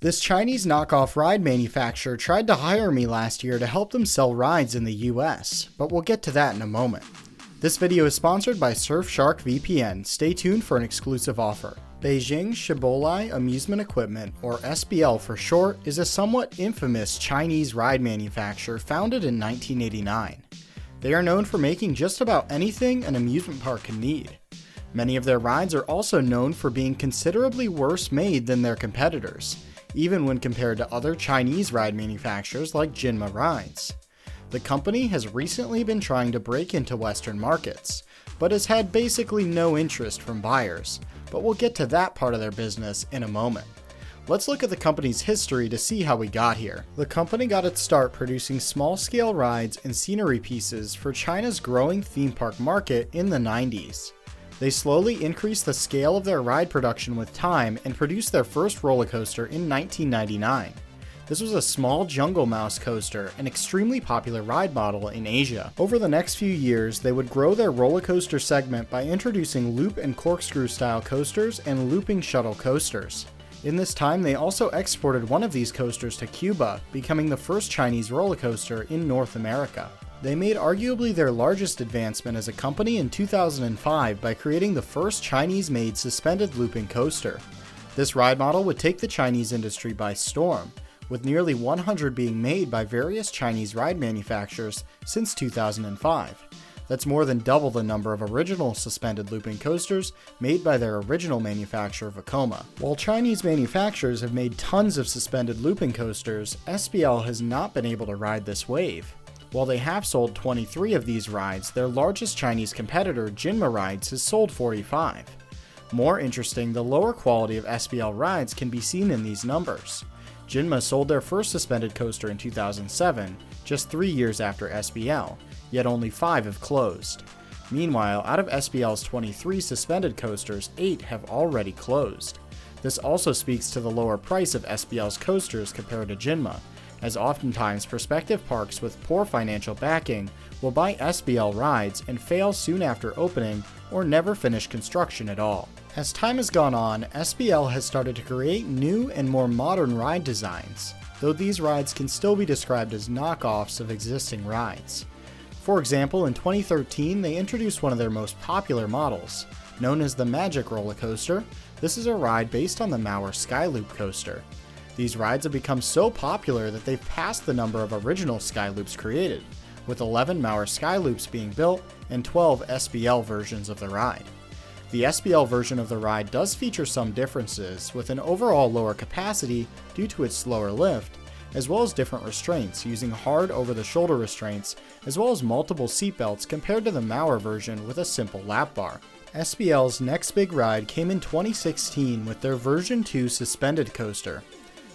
This Chinese knockoff ride manufacturer tried to hire me last year to help them sell rides in the US, but we'll get to that in a moment. This video is sponsored by Surfshark VPN. Stay tuned for an exclusive offer. Beijing Shibolai Amusement Equipment, or SBL for short, is a somewhat infamous Chinese ride manufacturer founded in 1989. They are known for making just about anything an amusement park can need. Many of their rides are also known for being considerably worse made than their competitors, even when compared to other Chinese ride manufacturers like Gyma Rides. The company has recently been trying to break into Western markets, but has had basically no interest from buyers, but we'll get to that part of their business in a moment. Let's look at the company's history to see how we got here. The company got its start producing small-scale rides and scenery pieces for China's growing theme park market in the 90s. They slowly increased the scale of their ride production with time and produced their first roller coaster in 1999. This was a small jungle mouse coaster, an extremely popular ride model in Asia. Over the next few years, they would grow their roller coaster segment by introducing loop and corkscrew style coasters and looping shuttle coasters. In this time, they also exported one of these coasters to Cuba, becoming the first Chinese roller coaster in North America. They made arguably their largest advancement as a company in 2005 by creating the first Chinese-made suspended looping coaster. This ride model would take the Chinese industry by storm, with nearly 100 being made by various Chinese ride manufacturers since 2005. That's more than double the number of original suspended looping coasters made by their original manufacturer Vekoma. While Chinese manufacturers have made tons of suspended looping coasters, SBL has not been able to ride this wave. While they have sold 23 of these rides, their largest Chinese competitor, Gyma Rides, has sold 45. More interesting, the lower quality of SBL rides can be seen in these numbers. Gyma sold their first suspended coaster in 2007, just 3 years after SBL, yet only 5 have closed. Meanwhile, out of SBL's 23 suspended coasters, 8 have already closed. This also speaks to the lower price of SBL's coasters compared to Gyma, as oftentimes prospective parks with poor financial backing will buy SBL rides and fail soon after opening or never finish construction at all. As time has gone on, SBL has started to create new and more modern ride designs, though these rides can still be described as knockoffs of existing rides. For example, in 2013 they introduced one of their most popular models, known as the Magic Roller Coaster. This is a ride based on the Mauer Skyloop coaster. These rides have become so popular that they've passed the number of original Skyloops created, with 11 Mauer Skyloops being built and 12 SBL versions of the ride. The SBL version of the ride does feature some differences, with an overall lower capacity due to its slower lift, as well as different restraints using hard over-the-shoulder restraints, as well as multiple seatbelts compared to the Mauer version with a simple lap bar. SBL's next big ride came in 2016 with their version 2 suspended coaster.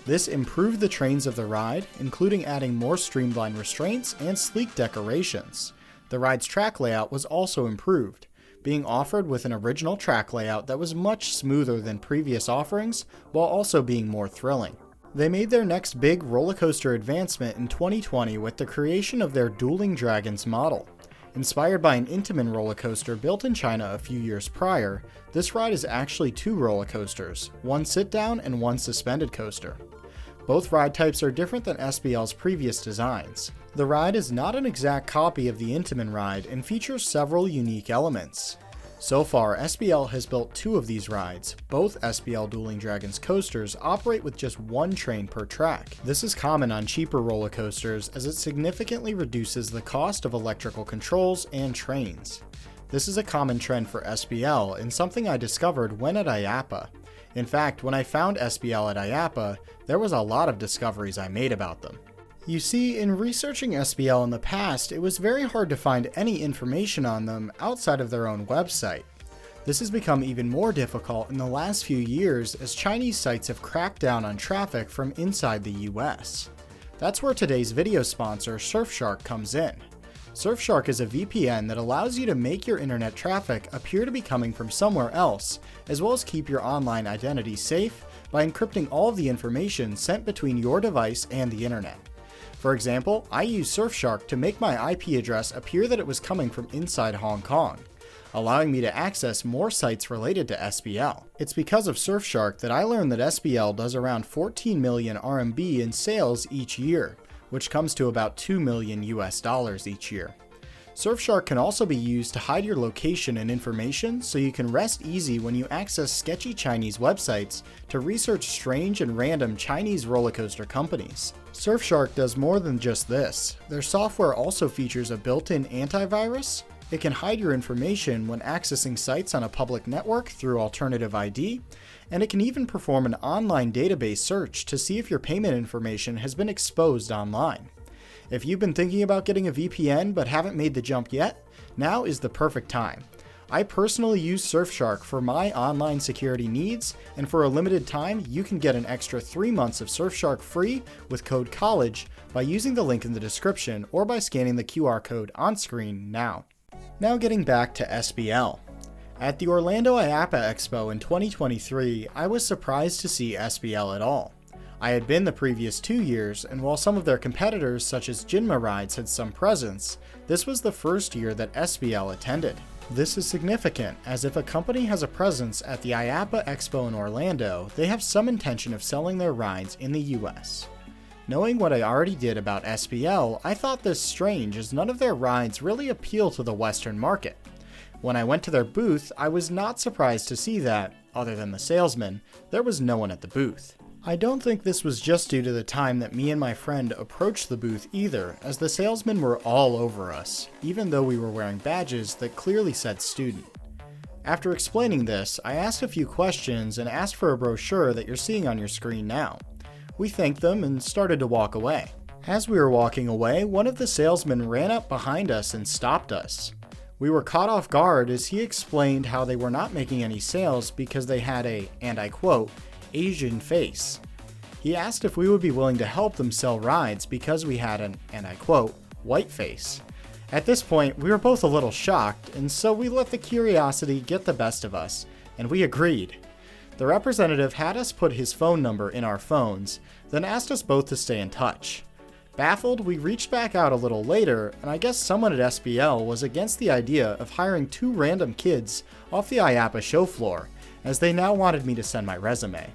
This improved the trains of the ride, including adding more streamlined restraints and sleek decorations. The ride's track layout was also improved, being offered with an original track layout that was much smoother than previous offerings, while also being more thrilling. They made their next big roller coaster advancement in 2020 with the creation of their Dueling Dragons model. Inspired by an Intamin roller coaster built in China a few years prior, this ride is actually 2 roller coasters, one sit-down and one suspended coaster. Both ride types are different than SBL's previous designs. The ride is not an exact copy of the Intamin ride and features several unique elements. So far, SBL has built 2 of these rides. Both SBL Dueling Dragons coasters operate with just 1 train per track. This is common on cheaper roller coasters as it significantly reduces the cost of electrical controls and trains. This is a common trend for SBL and something I discovered when at Aappa. In fact, when I found SBL at Aappa, there was a lot of discoveries I made about them. You see, in researching SBL in the past, it was very hard to find any information on them outside of their own website. This has become even more difficult in the last few years as Chinese sites have cracked down on traffic from inside the US. That's where today's video sponsor, Surfshark, comes in. Surfshark is a VPN that allows you to make your internet traffic appear to be coming from somewhere else, as well as keep your online identity safe by encrypting all of the information sent between your device and the internet. For example, I used Surfshark to make my IP address appear that it was coming from inside Hong Kong. allowing me to access more sites related to SBL. It's because of Surfshark that I learned that SBL does around 14 million RMB in sales each year, which comes to about $2 million US each year. Surfshark can also be used to hide your location and information so you can rest easy when you access sketchy Chinese websites to research strange and random Chinese roller coaster companies. Surfshark does more than just this. Their software also features a built-in antivirus. It can hide your information when accessing sites on a public network through alternative ID, and it can even perform an online database search to see if your payment information has been exposed online. If you've been thinking about getting a VPN but haven't made the jump yet, now is the perfect time. I personally use Surfshark for my online security needs, and for a limited time, you can get an extra 3 months of Surfshark free with code COLLEGE by using the link in the description or by scanning the QR code on screen now. Now getting back to SBL. At the Orlando Aappa Expo in 2023, I was surprised to see SBL at all. I had been the previous 2 years, and while some of their competitors such as Gyma Rides had some presence, this was the first year that SBL attended. This is significant, as if a company has a presence at the Aappa Expo in Orlando, they have some intention of selling their rides in the US. Knowing what I already did about SBL, I thought this strange as none of their rides really appeal to the Western market. When I went to their booth, I was not surprised to see that, other than the salesman, there was no one at the booth. I don't think this was just due to the time that me and my friend approached the booth either, as the salesmen were all over us, even though we were wearing badges that clearly said student. After explaining this, I asked a few questions and asked for a brochure that you're seeing on your screen now. We thanked them and started to walk away. As we were walking away, one of the salesmen ran up behind us and stopped us. We were caught off guard as he explained how they were not making any sales because they had a, and I quote, Asian face. He asked if we would be willing to help them sell rides because we had an, and I quote, white face. At this point, we were both a little shocked, and so we let the curiosity get the best of us, and we agreed. The representative had us put his phone number in our phones, then asked us both to stay in touch. Baffled, we reached back out a little later, and I guess someone at SBL was against the idea of hiring 2 random kids off the Aappa show floor, as they now wanted me to send my resume.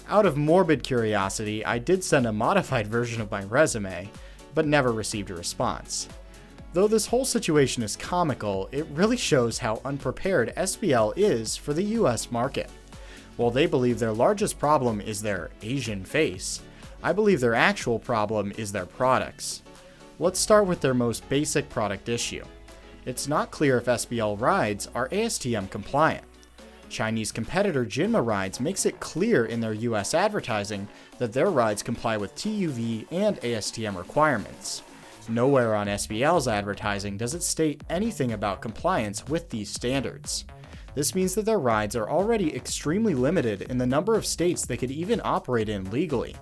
Out of morbid curiosity, I did send a modified version of my resume, but never received a response. Though this whole situation is comical, it really shows how unprepared SBL is for the US market. While they believe their largest problem is their Asian face, I believe their actual problem is their products. Let's start with their most basic product issue. It's not clear if SBL rides are ASTM compliant. Chinese competitor Gyma Rides makes it clear in their US advertising that their rides comply with TÜV and ASTM requirements. Nowhere on SBL's advertising does it state anything about compliance with these standards. This means that their rides are already extremely limited in the number of states they could even operate in legally.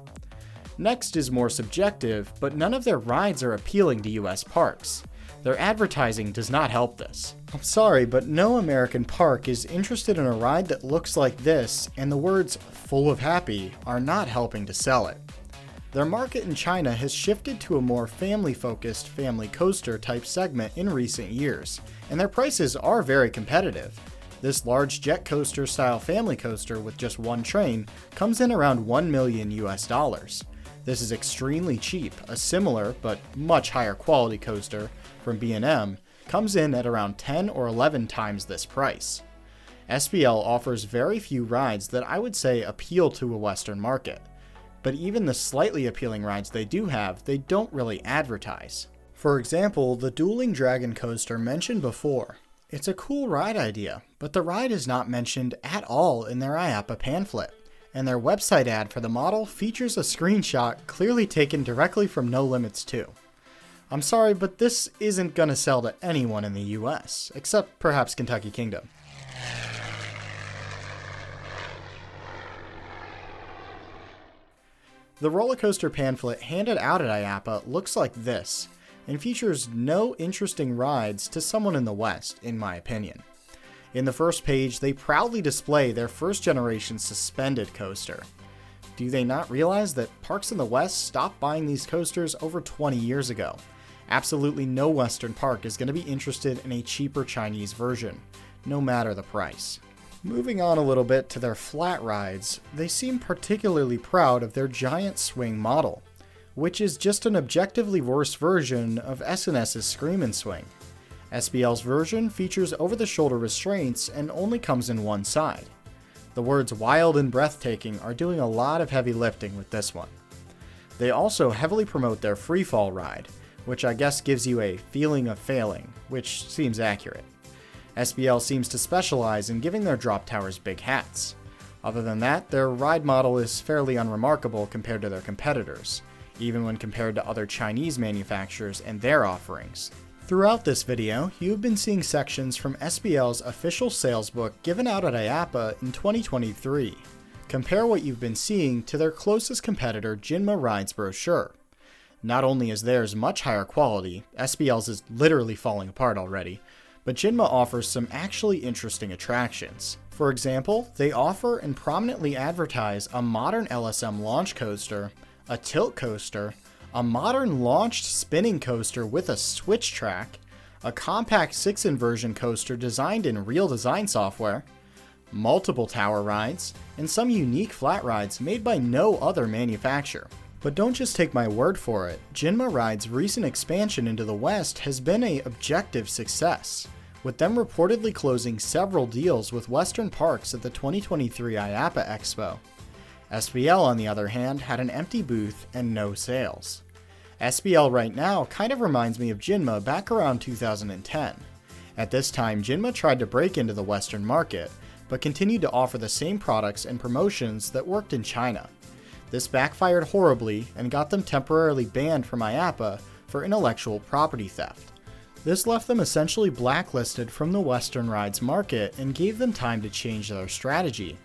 Next is more subjective, but none of their rides are appealing to US parks. Their advertising does not help this. I'm sorry, but no American park is interested in a ride that looks like this, and the words "full of happy" are not helping to sell it. Their market in China has shifted to a more family-focused family coaster type segment in recent years, and their prices are very competitive. This large jet coaster style family coaster with just one train comes in around $1 million US. This is extremely cheap. A similar, but much higher quality coaster from B&M comes in at around 10 or 11 times this price. SBL offers very few rides that I would say appeal to a Western market, but even the slightly appealing rides they do have, they don't really advertise. For example, the Dueling Dragon coaster mentioned before. It's a cool ride idea, but the ride is not mentioned at all in their Aappa pamphlet, and their website ad for the model features a screenshot clearly taken directly from No Limits 2. I'm sorry, but this isn't gonna sell to anyone in the US, except perhaps Kentucky Kingdom. The roller coaster pamphlet handed out at Aappa looks like this, and features no interesting rides to someone in the West, in my opinion. In the first page, they proudly display their first generation suspended coaster. Do they not realize that parks in the West stopped buying these coasters over 20 years ago? Absolutely no Western park is going to be interested in a cheaper Chinese version, no matter the price. Moving on a little bit to their flat rides, they seem particularly proud of their giant swing model, which is just an objectively worse version of S&S's Screamin' Swing. SBL's version features over-the-shoulder restraints and only comes in one side. The words wild and breathtaking are doing a lot of heavy lifting with this one. They also heavily promote their freefall ride, which I guess gives you a feeling of failing, which seems accurate. SBL seems to specialize in giving their drop towers big hats. Other than that, their ride model is fairly unremarkable compared to their competitors, even when compared to other Chinese manufacturers and their offerings. Throughout this video, you've been seeing sections from SBL's official sales book given out at Aappa in 2023. Compare what you've been seeing to their closest competitor Gyma Rides brochure. Not only is theirs much higher quality, SBL's is literally falling apart already, but Gyma offers some actually interesting attractions. For example, they offer and prominently advertise a modern LSM launch coaster, a tilt coaster, a modern launched spinning coaster with a switch track, a compact 6 inversion coaster designed in real design software, multiple tower rides, and some unique flat rides made by no other manufacturer. But don't just take my word for it, Gyma Rides' recent expansion into the West has been an objective success, with them reportedly closing several deals with Western parks at the 2023 Aappa Expo. SBL, on the other hand, had an empty booth and no sales. SBL right now kind of reminds me of Gyma back around 2010. At this time, Gyma tried to break into the Western market, but continued to offer the same products and promotions that worked in China. This backfired horribly and got them temporarily banned from Aappa for intellectual property theft. This left them essentially blacklisted from the Western rides market and gave them time to change their strategy.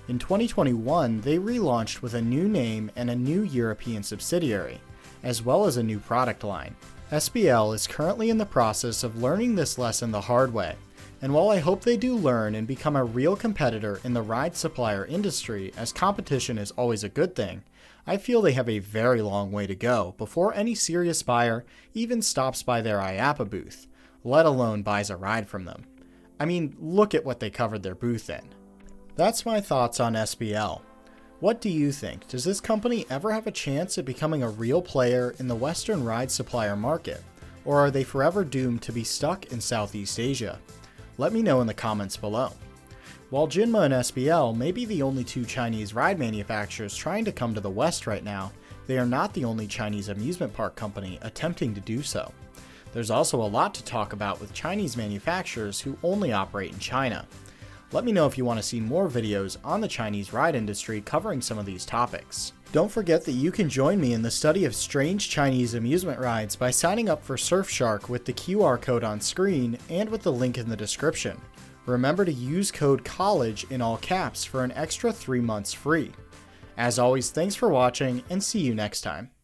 In 2021, they relaunched with a new name and a new European subsidiary, as well as a new product line. SBL is currently in the process of learning this lesson the hard way, and while I hope they do learn and become a real competitor in the ride supplier industry, as competition is always a good thing, I feel they have a very long way to go before any serious buyer even stops by their Aappa booth, let alone buys a ride from them. I mean, look at what they covered their booth in. That's my thoughts on SBL. What do you think? Does this company ever have a chance at becoming a real player in the Western ride supplier market? Or are they forever doomed to be stuck in Southeast Asia? Let me know in the comments below. While Gyma and SBL may be the only two Chinese ride manufacturers trying to come to the West right now, they are not the only Chinese amusement park company attempting to do so. There's also a lot to talk about with Chinese manufacturers who only operate in China. Let me know if you want to see more videos on the Chinese ride industry covering some of these topics. Don't forget that you can join me in the study of strange Chinese amusement rides by signing up for Surfshark with the QR code on screen and with the link in the description. Remember to use code COLLEGE in all caps for an extra 3 months free. As always, thanks for watching and see you next time.